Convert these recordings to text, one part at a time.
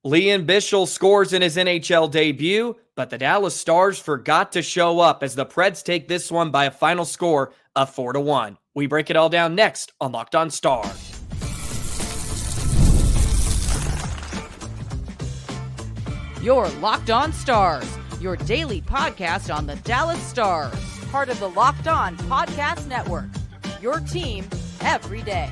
Lian Bichsel scores in his NHL debut, but the Dallas Stars forgot to show up as the Preds take this one by a final score of 4-1. We break it all down next on Locked On Stars. You're Locked On Stars, your daily podcast on the Dallas Stars, part of the Locked On Podcast Network, your team every day.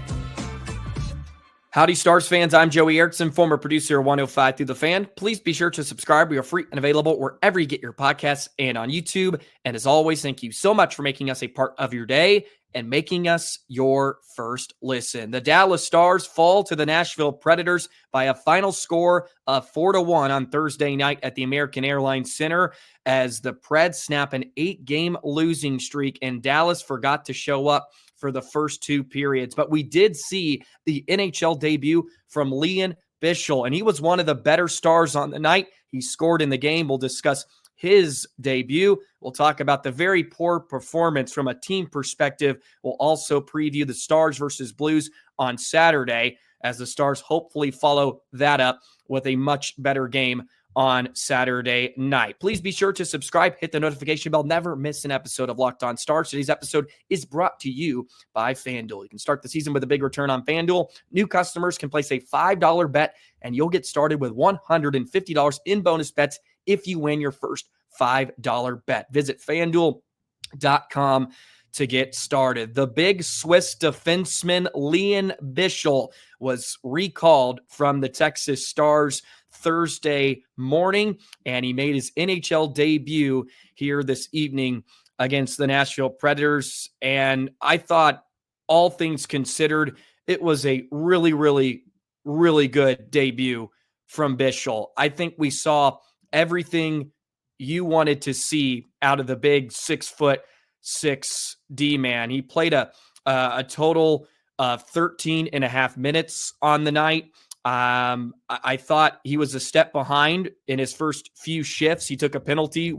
Howdy, Stars fans. I'm Joey Erickson, former producer of 105 Through the Fan. Please be sure to subscribe. We are free and available wherever you get your podcasts and on YouTube. And as always, thank you so much for making us a part of your day and making us your first listen. The Dallas Stars fall to the Nashville Predators by a final score of 4-1 on Thursday night at the American Airlines Center as the Preds snap an 8-game losing streak, and Dallas forgot to show up for the first two periods. But we did see the NHL debut from Lian Bichsel, and he was one of the better Stars on the night. He scored in the game. We'll discuss his debut. We'll talk about the very poor performance from a team perspective. We'll also preview the Stars versus Blues on Saturday as the Stars hopefully follow that up with a much better game on Saturday night. Please be sure to subscribe, hit the notification bell, never miss an episode of Locked On Stars. Today's episode is brought to you by FanDuel. You can start the season with a big return on FanDuel. New customers can place a $5 bet, and you'll get started with $150 in bonus bets if you win your first $5 bet. Visit FanDuel.com to get started. The big Swiss defenseman Lian Bichsel was recalled from the Texas Stars Thursday morning, and he made his NHL debut here this evening against the Nashville Predators. And I thought, all things considered, it was a really, really, really good debut from Bichsel. I think we saw everything you wanted to see out of the big 6'6" D-man. He played a total of 13 and a half minutes on the night. I thought he was a step behind in his first few shifts. He took a penalty,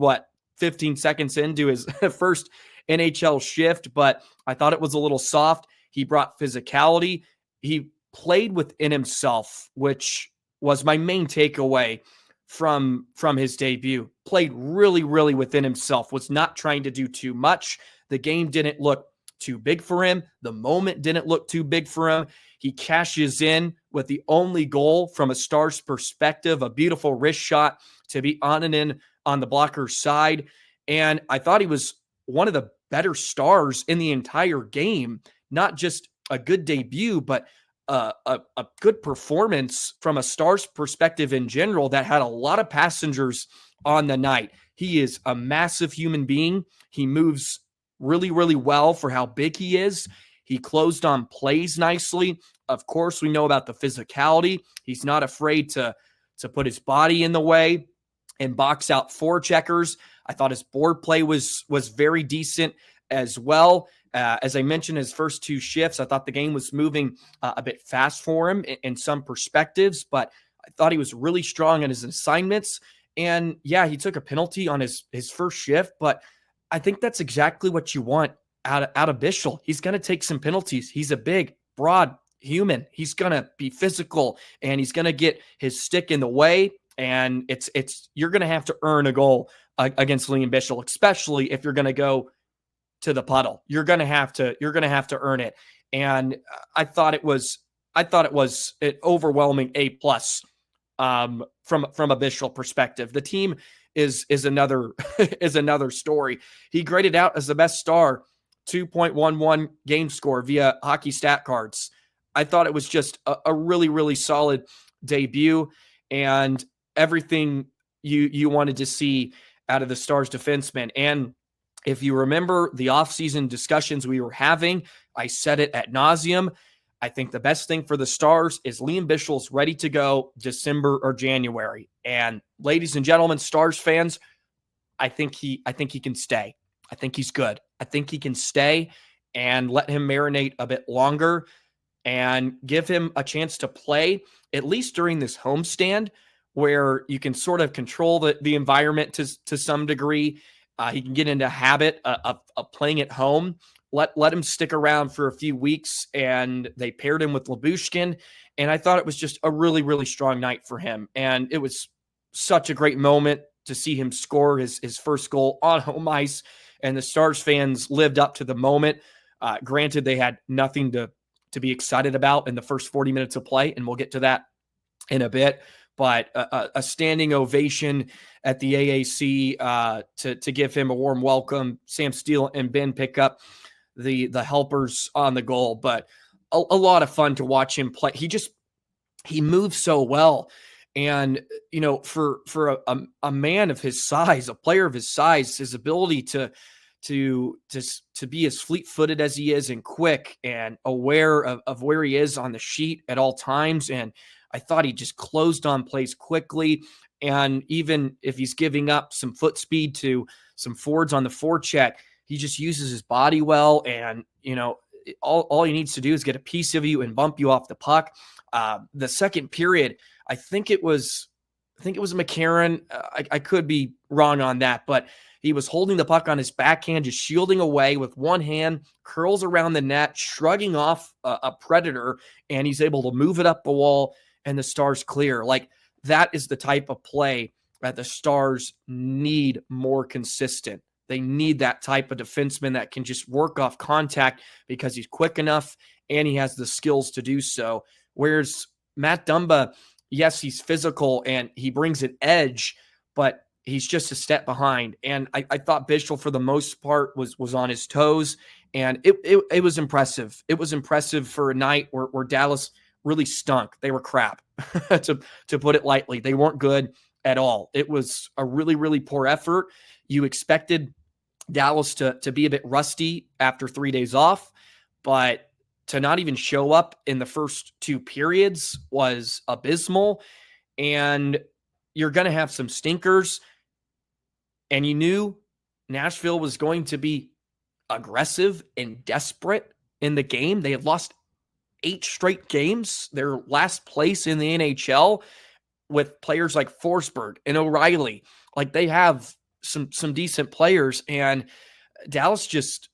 15 seconds into his first NHL shift, but I thought it was a little soft. He brought physicality. He played within himself, which was my main takeaway from his debut. Played really, really within himself, was not trying to do too much. The game didn't look too big for him. The moment didn't look too big for him. He cashes in with the only goal from a Stars perspective, a beautiful wrist shot to be on and in on the blocker's side. And I thought he was one of the better Stars in the entire game. Not just a good debut, but a good performance from a Stars perspective in general that had a lot of passengers on the night. He is a massive human being. He moves really, really well for how big he is. He closed on plays nicely. Of course, we know about the physicality. He's not afraid to put his body in the way and box out forecheckers. I thought his board play was very decent as well. As I mentioned, his first two shifts, I thought the game was moving a bit fast for him in some perspectives, but I thought he was really strong in his assignments. And yeah, he took a penalty on his first shift, but I think that's exactly what you want out of Bichsel. He's going to take some penalties. He's a big, broad human. He's going to be physical, and he's going to get his stick in the way. And you're going to have to earn a goal against Lian Bichsel, especially if you're going to go to the puddle. You're going to have to earn it. And I thought it was an overwhelming A+ from a Bichsel perspective. The team is another another story. He graded out as the best Star, 2.11 game score via Hockey Stat Cards. I thought it was just a really, really solid debut and everything you wanted to see out of the Stars defenseman. And if you remember the offseason discussions we were having, I said it ad nauseum. I think the best thing for the Stars is Lian Bichsel's ready to go December or January. And ladies and gentlemen, Stars fans, I think he can stay. I think he's good. I think he can stay and let him marinate a bit longer and give him a chance to play, at least during this homestand, where you can sort of control the environment to some degree. He can get into a habit of playing at home let him stick around for a few weeks, and they paired him with Lyubushkin. And I thought it was just a really, really strong night for him. And it was such a great moment to see him score his first goal on home ice. And the Stars fans lived up to the moment. Granted, they had nothing to be excited about in the first 40 minutes of play, and we'll get to that in a bit. But a standing ovation at the AAC to give him a warm welcome. Sam Steele and Ben pick up the helpers on the goal. But a lot of fun to watch him play. He moves so well. And, for a man of his size, a player of his size, his ability to be as fleet-footed as he is and quick and aware of where he is on the sheet at all times. And I thought he just closed on plays quickly. And even if he's giving up some foot speed to some forwards on the forecheck, he just uses his body well. And, all he needs to do is get a piece of you and bump you off the puck. The second period, I think it was McCarron. I could be wrong on that, but he was holding the puck on his backhand, just shielding away with one hand, curls around the net, shrugging off a Predator, and he's able to move it up the wall, and the Stars clear. Like, that is the type of play that the Stars need more consistent. They need that type of defenseman that can just work off contact because he's quick enough and he has the skills to do so. Whereas Matt Dumba, yes, he's physical and he brings an edge, but he's just a step behind. And I thought Bichsel, for the most part, was on his toes, and it was impressive. It was impressive for a night where Dallas really stunk. They were crap, to put it lightly. They weren't good at all. It was a really, really poor effort. You expected Dallas to be a bit rusty after 3 days off, but to not even show up in the first two periods was abysmal. And you're going to have some stinkers. And you knew Nashville was going to be aggressive and desperate in the game. They had lost 8 straight games, their last place in the NHL, with players like Forsberg and O'Reilly. Like, they have some decent players, and Dallas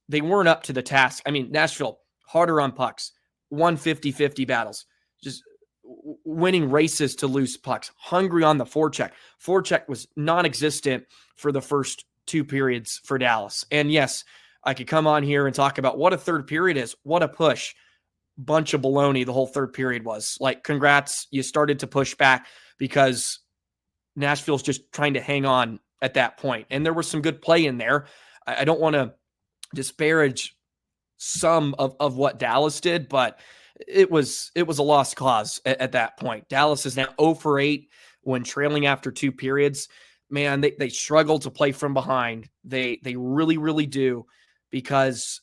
they weren't up to the task. I mean, Nashville, harder on pucks, won 50-50 battles, just winning races to loose pucks, hungry on the forecheck. Forecheck was non-existent for the first 2 periods for Dallas. And yes, I could come on here and talk about what a third period is. What a push. Bunch of baloney the whole third period was. Like, congrats, you started to push back because Nashville's just trying to hang on at that point. And there was some good play in there. I don't want to disparage some of what Dallas did, but it was a lost cause at that point. Dallas is now 0 for 8 when trailing after 2 periods. Man, they struggle to play from behind. They really, really do, because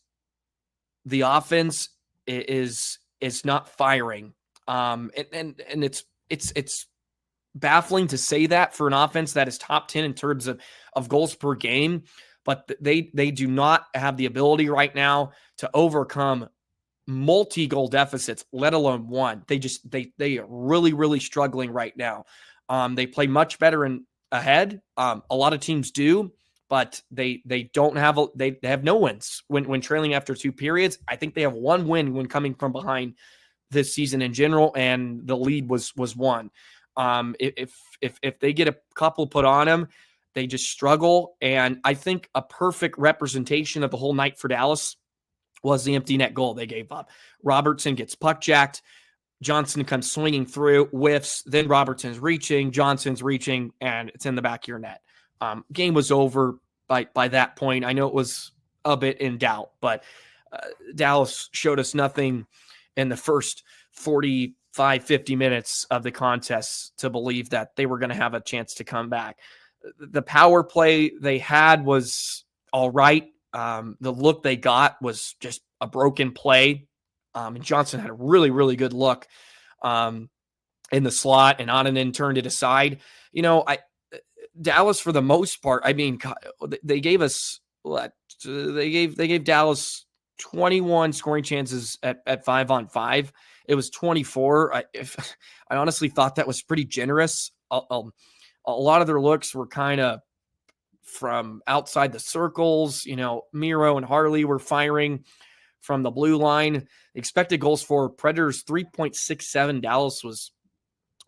the offense is not firing. And it's baffling to say that for an offense that is top 10 in terms of goals per game, but they do not have the ability right now to overcome multi-goal deficits, let alone one. They are really, really struggling right now. They play much better ahead. A lot of teams do, but they don't have they have no wins when trailing after 2 periods. I think they have 1 win when coming from behind this season in general, and the lead was 1. If they get a couple put on them, they just struggle. And I think a perfect representation of the whole night for Dallas was the empty net goal they gave up. Robertson gets puck jacked. Johnson comes swinging through, whiffs. Then Robertson's reaching, Johnson's reaching, and it's in the back of your net. Game was over by that point. I know it was a bit in doubt, but Dallas showed us nothing in the first 45, 50 minutes of the contest to believe that they were going to have a chance to come back. The power play they had was all right. The look they got was just a broken play. And Johnson had a really, really good look in the slot, and Onanen turned it aside. Dallas, for the most part, I mean, they gave us what? They gave Dallas 21 scoring chances at 5-on-5. It was 24. I honestly thought that was pretty generous. A lot of their looks were kind of from outside the circles. Miro and Harley were firing from the blue line. Expected goals for Predators 3.67. Dallas was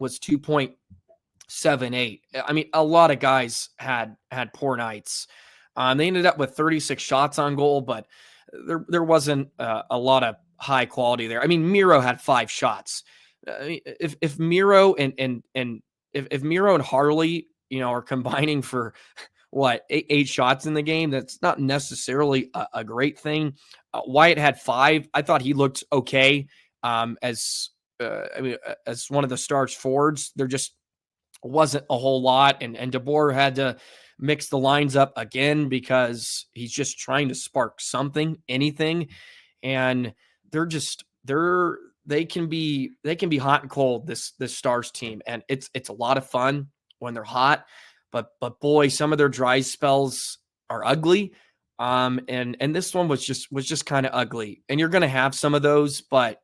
2.78. I mean, a lot of guys had poor nights. They ended up with 36 shots on goal, but there wasn't a lot of high quality there. I mean, Miro had 5 shots. If Miro and if Miro and Harley, are combining for eight shots in the game, that's not necessarily a great thing. Wyatt had 5. I thought he looked okay. As one of the Stars forwards, there just wasn't a whole lot, and DeBoer had to mix the lines up again because he's just trying to spark anything, and they can be hot and cold, this Stars team, and it's a lot of fun when they're hot, but boy, some of their dry spells are ugly. And this one was just kind of ugly, and you're going to have some of those, but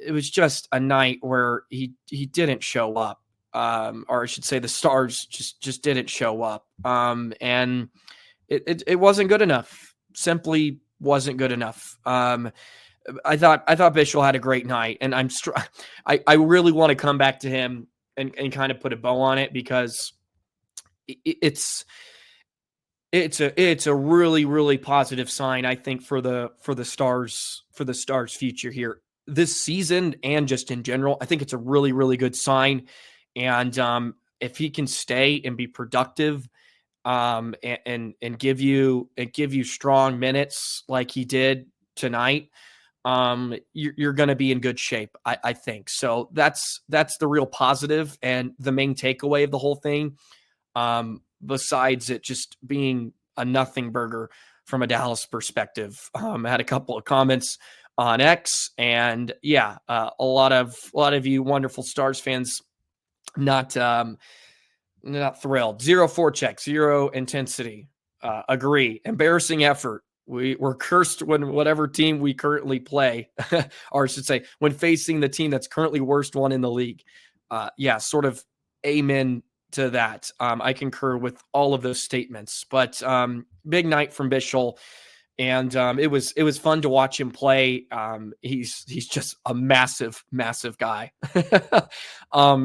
it was just a night where he didn't show up. Or I should say the Stars just didn't show up. And it wasn't good enough. Simply wasn't good enough. I thought Bichsel had a great night, and I really want to come back to him and kind of put a bow on it, because it's a really, really positive sign, I think, for the Stars future here this season and just in general. I think it's a really, really good sign. And if he can stay and be productive, and give you strong minutes like he did tonight, you're going to be in good shape, I think. So that's the real positive and the main takeaway of the whole thing. Besides it just being a nothing burger from a Dallas perspective. I had a couple of comments on X, and a lot of you wonderful Stars fans not thrilled. 0 forecheck, 0 intensity. Agree. Embarrassing effort. We're cursed when whatever team we currently play, or I should say, when facing the team that's currently worst one in the league. Sort of amen to that. I concur with all of those statements. But big night from Bichsel, and it was fun to watch him play. He's just a massive guy.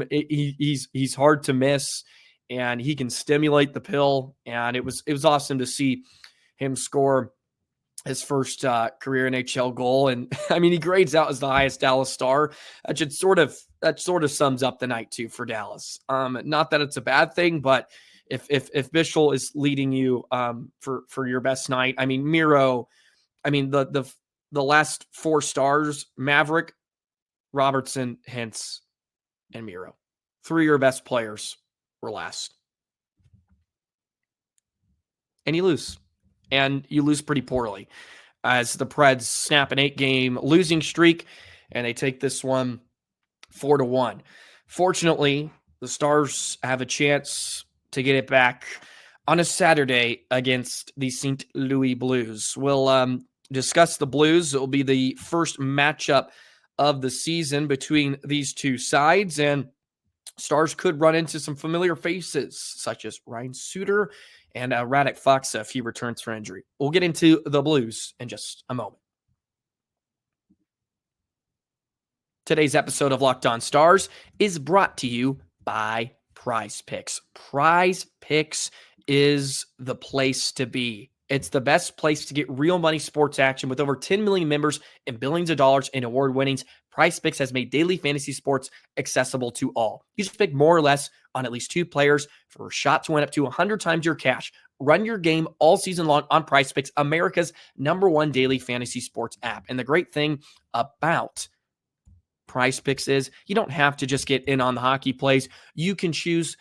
He's hard to miss, and he can stimulate the pill. And it was awesome to see him score his first career NHL goal. And I mean, he grades out as the highest Dallas Star. That sort of sums up the night too for Dallas. Not that it's a bad thing, but if Bichsel is leading you for your best night, I mean, Miro, I mean, the last 4 Stars, Maverick, Robertson, Hintz, and Miro, 3 of your best players were last. And you lose. And you lose pretty poorly, as the Preds snap an 8-game losing streak, and they take this one 4-1. Fortunately, the Stars have a chance to get it back on a Saturday against the St. Louis Blues. We'll discuss the Blues. It will be the first matchup of the season between these two sides, and Stars could run into some familiar faces, such as Ryan Suter and Radek Faksa if he returns from injury. We'll get into the Blues in just a moment. Today's episode of Locked On Stars is brought to you by Prize Picks. Prize Picks is the place to be. It's the best place to get real money sports action. With over 10 million members and billions of dollars in award winnings, Prize Picks has made daily fantasy sports accessible to all. You just pick more or less on at least 2 players for a shot to win up to 100 times your cash. Run your game all season long on Prize Picks, America's #1 daily fantasy sports app. And the great thing about Prize Picks is you don't have to just get in on the hockey plays. You can choose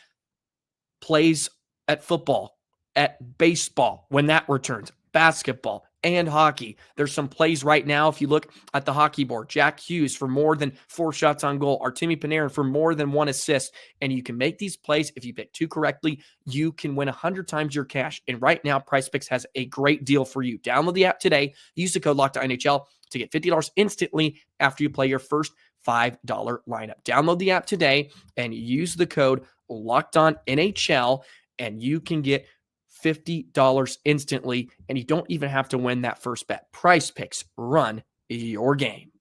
plays at football, at baseball, when that returns, basketball, and hockey. There's some plays right now. If you look at the hockey board, Jack Hughes for more than 4 shots on goal, Artemi Panarin for more than 1 assist. And you can make these plays. If you pick 2 correctly, you can win 100 times your cash. And right now, Prize Picks has a great deal for you. Download the app today. Use the code LOCKEDONNHL to get $50 instantly after you play your first $5 lineup. Download the app today and use the code LOCKEDONNHL, and you can get $50 instantly, and you don't even have to win that first bet. Prize Picks, run your game.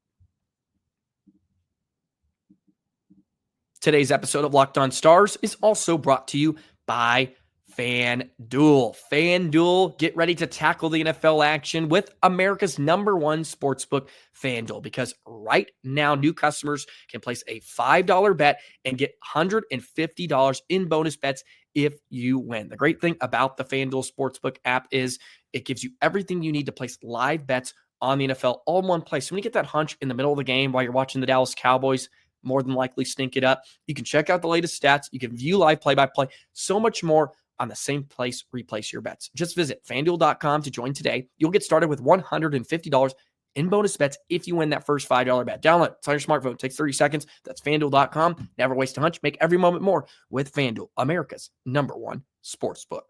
Today's episode of Locked On Stars is also brought to you by FanDuel. FanDuel, get ready to tackle the NFL action with America's #1 sportsbook, FanDuel, because right now new customers can place a $5 bet and get $150 in bonus bets if you win. The great thing about the FanDuel Sportsbook app is it gives you everything you need to place live bets on the NFL all in one place. So when you get that hunch in the middle of the game while you're watching the Dallas Cowboys more than likely stink it up, you can check out the latest stats. You can view live play-by-play, so much more on the same place where you place your bets. Just visit FanDuel.com to join today. You'll get started with $150 in bonus bets if you win that first $5 bet. Download it. It's on your smartphone. It takes 30 seconds. That's FanDuel.com. Never waste a hunch. Make every moment more with FanDuel, America's #1 sportsbook.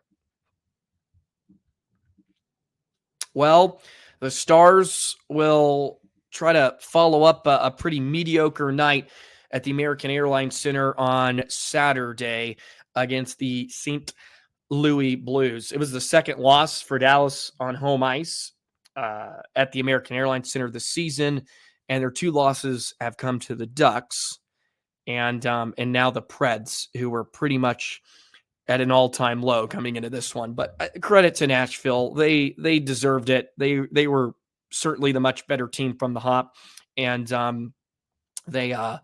Well, the Stars will try to follow up a pretty mediocre night at the American Airlines Center on Saturday against the St. Louis Blues. It was the second loss for Dallas on home ice at the American Airlines Center this season, and their two losses have come to the Ducks and now the Preds, who were pretty much at an all-time low coming into this one. But credit to Nashville. They deserved it. They were certainly the much better team from the hop, and they got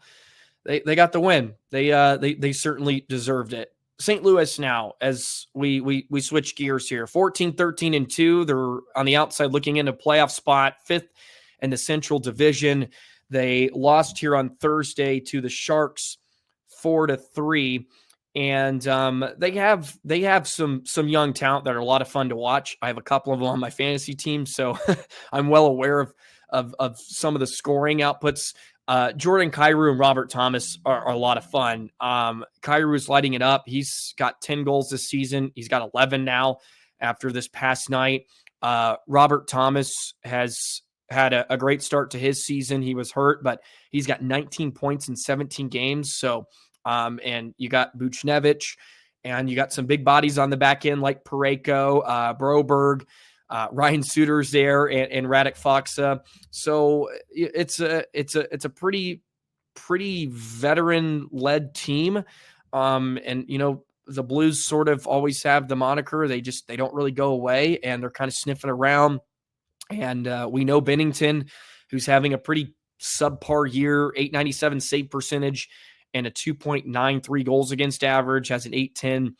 the win. They certainly deserved it. St. Louis now, as we switch gears here, 14-13-2. They're on the outside looking into playoff spot, 5th in the Central Division. They lost here on Thursday to the Sharks 4-3. And they have some young talent that are a lot of fun to watch. I have a couple of them on my fantasy team, so I'm well aware of some of the scoring outputs. Jordan Kyrou and Robert Thomas are a lot of fun. Kyrou is lighting it up. He's got 10 goals this season. He's got 11 now after this past night. Robert Thomas has had a great start to his season. He was hurt, but he's got 19 points in 17 games. So, and you got Buchnevich, and you got some big bodies on the back end like Parayko, Broberg, Ryan Suter's there, and Radek Faksa. So it's a pretty veteran-led team. And you know, the Blues sort of always have the moniker. They don't really go away, and they're kind of sniffing around. And we know Bennington, who's having a pretty subpar year, .897 save percentage and a 2.93 goals against average, has an .810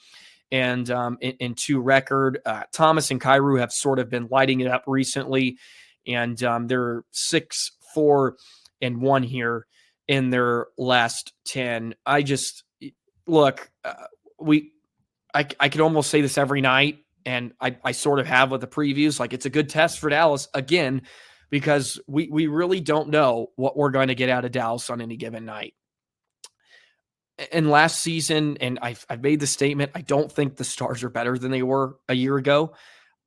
and 2 record. Thomas and Kyrou have sort of been lighting it up recently, and they're 6-4-1 here in their last 10. I just look, I could almost say this every night, and I sort of have with the previews. Like, it's a good test for Dallas again, because we really don't know what we're going to get out of Dallas on any given night. And last season, and I've made the statement, I don't think the Stars are better than they were a year ago.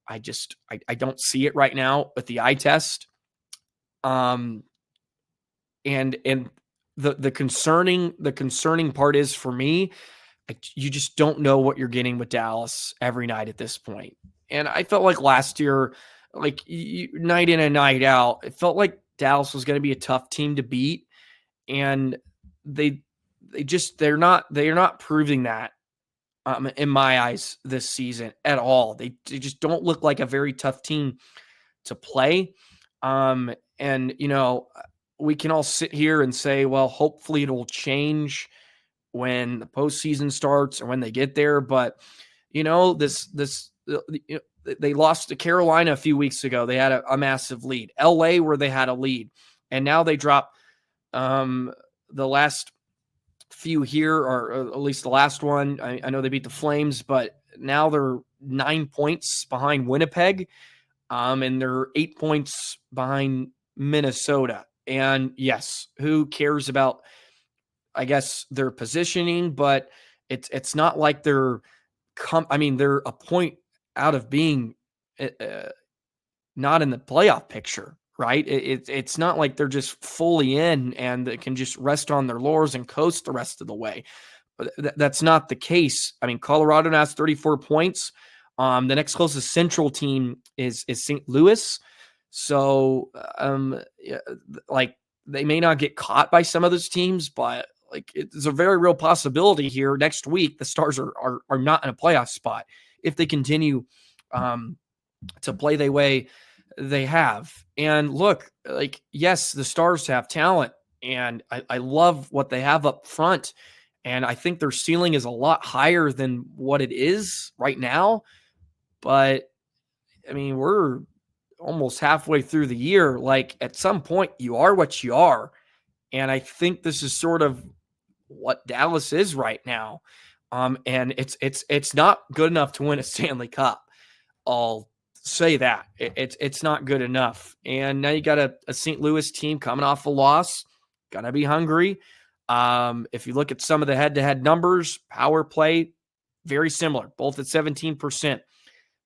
I don't see it right now with the eye test. And the concerning part is, for me, you just don't know what you're getting with Dallas every night at this point. And I felt like last year, like night in and night out, it felt like Dallas was going to be a tough team to beat, and they're not proving that in my eyes this season at all. They just don't look like a very tough team to play. And you know, we can all sit here and say, well, hopefully it'll change when the postseason starts or when they get there. But you know, they lost to Carolina a few weeks ago. They had a massive lead. LA, where they had a lead, and now they drop the last few here, or at least the last one. I know they beat the Flames, but now they're 9 points behind Winnipeg, and they're 8 points behind Minnesota. And yes, who cares about, I guess, their positioning? But it's not like they're they're a point out of being not in the playoff picture, right? It's not like they're just fully in and they can just rest on their laurels and coast the rest of the way. But that's not the case. I mean, Colorado now has 34 points. The next closest Central team is St. Louis. So, like, they may not get caught by some of those teams, but like it's a very real possibility here. Next week, the Stars are not in a playoff spot if they continue to play the way they have. And look, like, yes, the Stars have talent, and I love what they have up front. And I think their ceiling is a lot higher than what it is right now. But I mean, we're almost halfway through the year. Like, at some point, you are what you are. And I think this is sort of what Dallas is right now. And it's not good enough to win a Stanley Cup. I'll say that. It's not good enough. And now you got a St. Louis team coming off a loss, gonna be hungry. If you look at some of the head-to-head numbers, power play, very similar, both at 17%.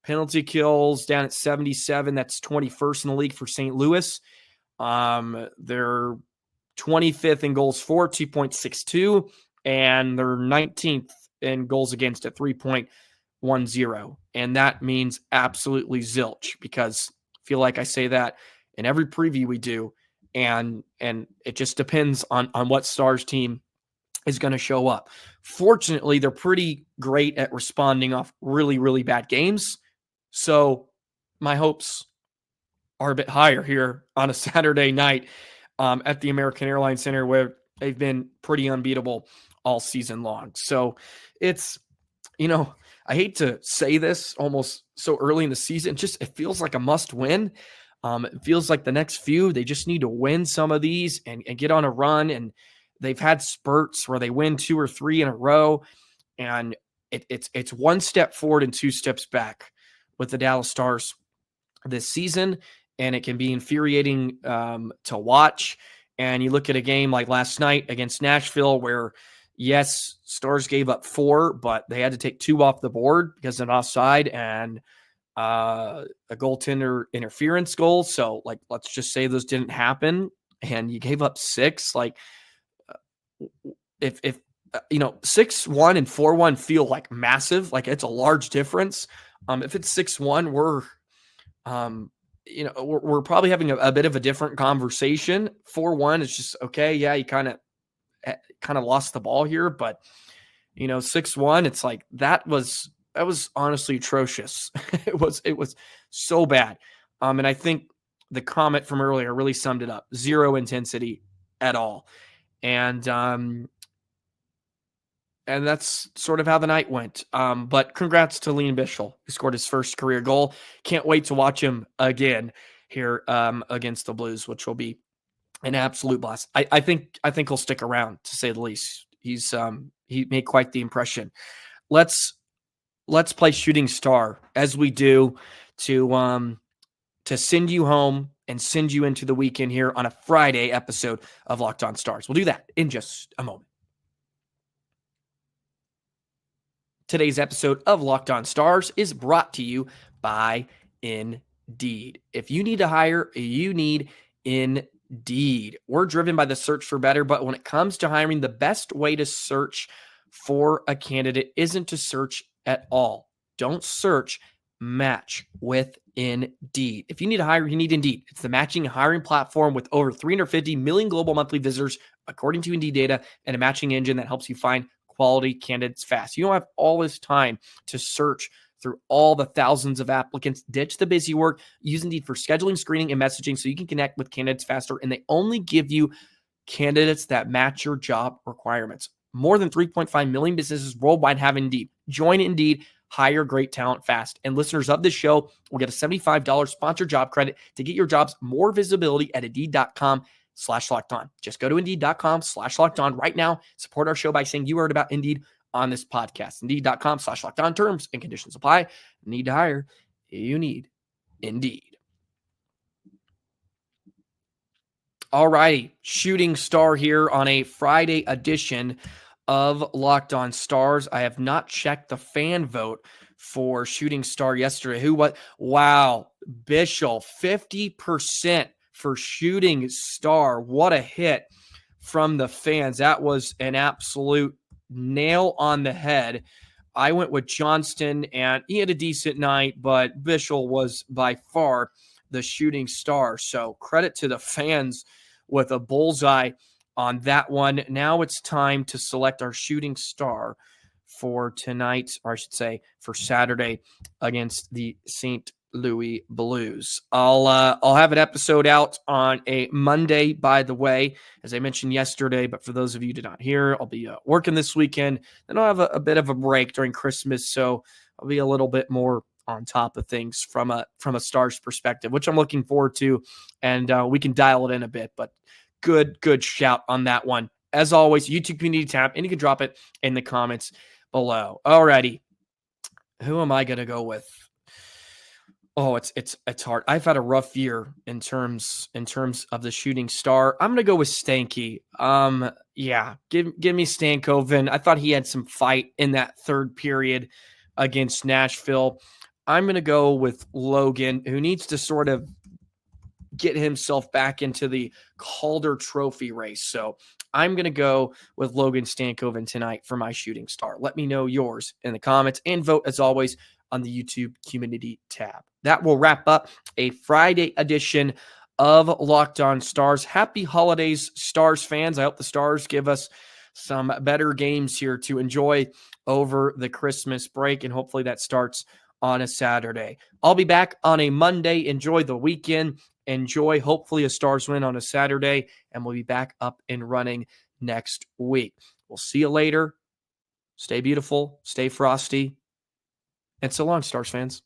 Penalty kills down at 77. That's 21st in the league for St. Louis. They're 25th in goals for, 2.62, and they're 19th in goals against at 3.10. And that means absolutely zilch, because I feel like I say that in every preview we do, and it just depends on what Stars team is going to show up. Fortunately, they're pretty great at responding off really, really bad games. So my hopes are a bit higher here on a Saturday night at the American Airlines Center, where they've been pretty unbeatable all season long. So it's, I hate to say this almost so early in the season. It feels like a must win. It feels like the next few, they just need to win some of these and get on a run. And they've had spurts where they win 2 or 3 in a row. And it's one step forward and 2 steps back with the Dallas Stars this season. And it can be infuriating to watch. And you look at a game like last night against Nashville, where, yes, Stars gave up 4, but they had to take 2 off the board because of an offside and a goaltender interference goal. So, like, let's just say those didn't happen, and you gave up 6. Like, if 6-1 and 4-1 feel like massive, like it's a large difference. If it's 6-1, we're probably having a bit of a different conversation. 4-1 is just okay. Yeah, you kind of lost the ball here, but 6-1, it's like that was honestly atrocious. It was so bad. And I think the comment from earlier really summed it up. 0 intensity at all. And that's sort of how the night went. But congrats to Lian Bichsel, who scored his first career goal. Can't wait to watch him again here against the Blues, which will be an absolute blast. I think he'll stick around, to say the least. He made quite the impression. Let's play Shooting Star, as we do, to send you home and send you into the weekend here on a Friday episode of Locked On Stars. We'll do that in just a moment. Today's episode of Locked On Stars is brought to you by Indeed. If you need to hire, you need Indeed. We're driven by the search for better, but when it comes to hiring, the best way to search for a candidate isn't to search at all. Don't search, match with Indeed. If you need to hire, you need Indeed. It's the matching and hiring platform with over 350 million global monthly visitors, according to Indeed data, and a matching engine that helps you find quality candidates fast. You don't have all this time to search through all the thousands of applicants. Ditch the busy work. Use Indeed for scheduling, screening, and messaging so you can connect with candidates faster, and they only give you candidates that match your job requirements. More than 3.5 million businesses worldwide have Indeed. Join Indeed, hire great talent fast. And listeners of this show will get a $75 sponsored job credit to get your jobs more visibility at Indeed.com/lockedon. Just go to Indeed.com/lockedon right now. Support our show by saying you heard about Indeed on this podcast. Indeed.com/lockedon. Terms and conditions apply. Need to hire? You need Indeed. All righty, Shooting Star here on a Friday edition of Locked On Stars. I have not checked the fan vote for Shooting Star yesterday. Wow, Bichsel, 50% for Shooting Star. What a hit from the fans. That was an absolute nail on the head. I went with Johnston, and he had a decent night, but Bichsel was by far the shooting star. So credit to the fans with a bullseye on that one. Now it's time to select our shooting star for tonight, or I should say for Saturday against the St. Louis Blues. I'll have an episode out on a Monday, by the way, as I mentioned yesterday, but for those of you who did not hear, I'll be working this weekend. Then I'll have a bit of a break during Christmas, so I'll be a little bit more on top of things from a Stars perspective, which I'm looking forward to, and we can dial it in a bit, but good shout on that one. As always, YouTube community tab, and you can drop it in the comments below. Alrighty, who am I going to go with? Oh, it's hard. I've had a rough year in terms of the shooting star. I'm gonna go with Stanky. Yeah, give me Stankoven. I thought he had some fight in that third period against Nashville. I'm gonna go with Logan, who needs to sort of get himself back into the Calder Trophy race. So I'm going to go with Logan Stankoven tonight for my shooting star. Let me know yours in the comments and vote, as always, on the YouTube community tab. That will wrap up a Friday edition of Locked On Stars. Happy holidays, Stars fans. I hope the Stars give us some better games here to enjoy over the Christmas break, and hopefully that starts on a Saturday. I'll be back on a Monday. Enjoy the weekend. Enjoy, hopefully, a Stars win on a Saturday, and we'll be back up and running next week. We'll see you later. Stay beautiful, stay frosty, and so long, Stars fans.